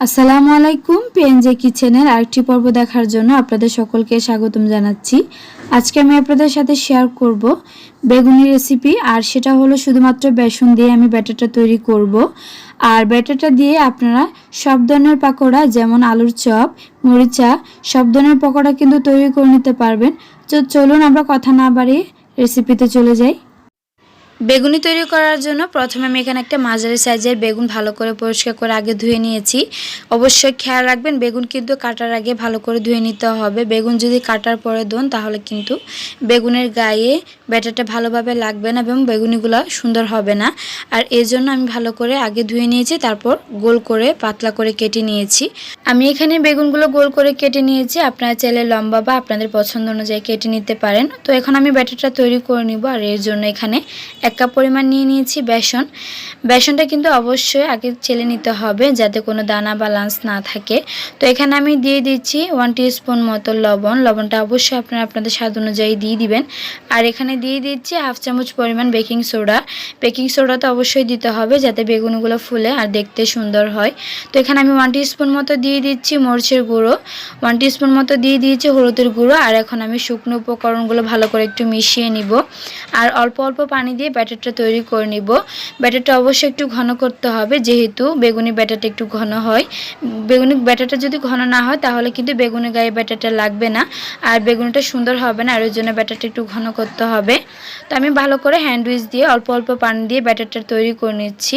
আসসালামু আলাইকুম পিএনজে কিচেনের আরেকটি পর্ব দেখার জন্য আপনাদের সকলকে স্বাগতম জানাচ্ছি। আজকে আমি আপনাদের সাথে শেয়ার করব বেগুনি রেসিপি, আর সেটা হলো শুধুমাত্র বেসন দিয়ে আমি ব্যাটারটা তৈরি করব। আর ব্যাটারটা দিয়ে আপনারা সব ধরনের পকোড়া, যেমন আলুর চপ, মরিচা, সব ধরনের পকোড়া কিন্তু তৈরি করে নিতে পারবেন। তো চলুন আমরা কথা না বাড়িয়ে রেসিপিতে চলে যাই। বেগুনি তৈরি করার জন্য প্রথমে আমি এখানে একটা মাঝারি সাইজের বেগুন ভালো করে পরিষ্কার করে আগে ধুয়ে নিয়েছি। অবশ্যই খেয়াল রাখবেন বেগুন কিন্তু কাটার আগে ভালো করে ধুয়ে নিতে হবে। বেগুন যদি কাটার পরে দেন তাহলে কিন্তু বেগুনের গায়ে ব্যাটারটা ভালোভাবে লাগবে না এবং বেগুনিগুলো সুন্দর হবে না। আর এর জন্য আমি ভালো করে আগে ধুয়ে নিয়েছি, তারপর গোল করে পাতলা করে কেটে নিয়েছি। আমি এখানে বেগুনগুলো গোল করে কেটে নিয়েছি, আপনারা চাইলে লম্বা বা আপনাদের পছন্দ অনুযায়ী কেটে নিতে পারেন। তো এখন আমি ব্যাটারটা তৈরি করে নিব। আর এর জন্য এখানে 1 কাপ পরিমাণ নিয়ে নিয়েছি বেসন। বেসনটা কিন্তু অবশ্যই আগে চেলে নিতে হবে যাতে কোনো দানা বা লাঞ্চ না থাকে। তো এখানে আমি দিয়ে দিচ্ছি 1 টিস্পুন মতো লবণ। লবণটা অবশ্যই আপনারা আপনাদের স্বাদ অনুযায়ী দিয়ে দিবেন। আর এখানে দিয়ে দিচ্ছি 1/2 চামচ পরিমাণ বেকিং সোডা। বেকিং সোডা তো অবশ্যই দিতে হবে যাতে বেগুনগুলো ফুলে আর দেখতে সুন্দর হয়। তো এখানে আমি 1 টিস্পুন মতো দিয়ে দিচ্ছি মরিচের গুঁড়ো, 1 টিস্পুন মতো দিয়ে দিয়েছি হলুদের গুঁড়ো। আর এখন আমি শুকনো উপকরণগুলো ভালো করে একটু মিশিয়ে নিব। আর অল্প অল্প পানি দিয়ে ব্যাটারটা তৈরি করে নিব। ব্যাটারটা অবশ্যই একটু ঘন করতে হবে, যেহেতু বেগুনি ব্যাটারটা একটু ঘন হয়। বেগুনি ব্যাটারটা যদি ঘন না হয় তাহলে কিন্তু বেগুনি গায়ে ব্যাটারটা লাগবে না আর বেগুনিটা সুন্দর হবে না। আর ওই জন্য ব্যাটারটা একটু ঘন করতে হবে। তো আমি ভালো করে হ্যান্ড উইচ দিয়ে অল্প অল্প পানি দিয়ে ব্যাটারটা তৈরি করে নিচ্ছি।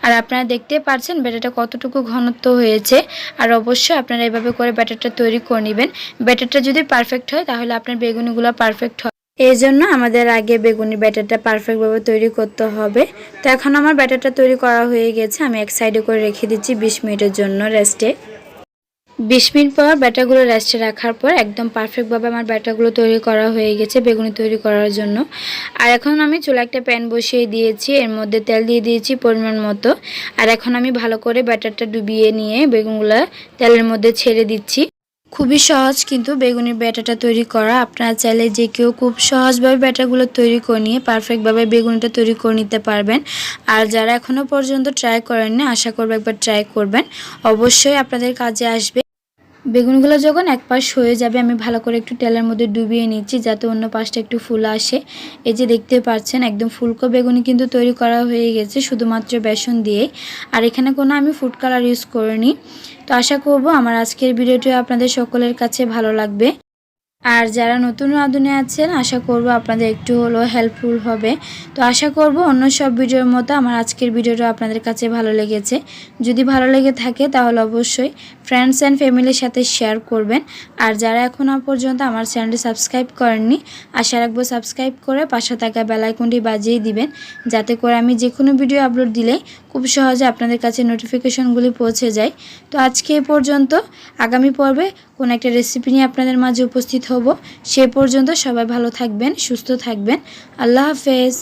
আর আপনারা দেখতে পাচ্ছেন ব্যাটারটা কতটুকু ঘনত্ব হয়েছে। আর অবশ্যই আপনারা এভাবে করে ব্যাটারটা তৈরি করে নেবেন। ব্যাটারটা যদি পারফেক্ট হয় তাহলে আপনার বেগুনিগুলো পারফেক্ট হয়। এই জন্য আমাদের আগে বেগুনি ব্যাটারটা পারফেক্টভাবে তৈরি করতে হবে। তো এখন আমার ব্যাটারটা তৈরি করা হয়ে গেছে, আমি এক সাইডে করে রেখে দিচ্ছি 20 মিনিটের জন্য রেস্টে। 20 মিনিট পর ব্যাটারগুলো রেস্টে রাখার পর একদম পারফেক্টভাবে আমার ব্যাটারগুলো তৈরি করা হয়ে গেছে বেগুনি তৈরি করার জন্য। আর এখন আমি চুলা একটা প্যান বসিয়ে দিয়েছি, এর মধ্যে তেল দিয়ে দিয়েছি পরিমাণ মতো। আর এখন আমি ভালো করে ব্যাটারটা ডুবিয়ে নিয়ে বেগুনগুলো তেলের মধ্যে ছেড়ে দিচ্ছি। খুবই সহজ কিন্তু বেগুনির ব্যাটারটা তৈরি করা। আপনারা চাইলে যে কেউ খুব সহজভাবে ব্যাটারগুলো তৈরি করে নিয়ে পারফেক্টভাবে বেগুনিটা তৈরি করে নিতে পারবেন। আর যারা এখনও পর্যন্ত ট্রাই করেননি, আশা করব একবার ট্রাই করবেন, অবশ্যই আপনাদের কাজে আসবে। বেগুনগুলো যখন এক পাশ হয়ে যাবে আমি ভালো করে একটু তেলের মধ্যে ডুবিয়ে নিচ্ছি যাতে অন্য পাশটা একটু ফুল আসে। এই যে দেখতে পাচ্ছেন একদম ফুলকো বেগুনি কিন্তু তৈরি করা হয়ে গেছে শুধুমাত্র বেসন দিয়ে। আর এখানে কোনো আমি ফুড কালার ইউজ করিনি। তো আশা করব আমার আজকের ভিডিওটি আপনাদের সকলের কাছে ভালো লাগবে। আর যারা নতুন রাঁধুনি আছেন আশা করব আপনাদের একটু হলেও হেল্পফুল হবে। তো আশা করব অন্য সব ভিডিওর মতো আমার আজকের ভিডিওটা আপনাদের কাছে ভালো লেগেছে। যদি ভালো লেগে থাকে তাহলে অবশ্যই ফ্রেন্ডস অ্যান্ড ফ্যামিলির সাথে শেয়ার করবেন। আর যারা এখনও পর্যন্ত আমার চ্যানেলটি সাবস্ক্রাইব করেননি, আশা রাখবো সাবস্ক্রাইব করে পাশে থাকা বেল আইকনটি বাজিয়ে দিবেন যাতে করে আমি যে কোনো ভিডিও আপলোড দিলেই খুব সহজে আপনাদের কাছে নোটিফিকেশনগুলি পৌঁছে যায়। তো আজকে এ পর্যন্ত, আগামী পর্বে কোন একটা রেসিপি নিয়ে আপনাদের মাঝে উপস্থিত হব। সে পর্যন্ত সবাই ভালো থাকবেন, সুস্থ থাকবেন। আল্লাহ হাফেজ।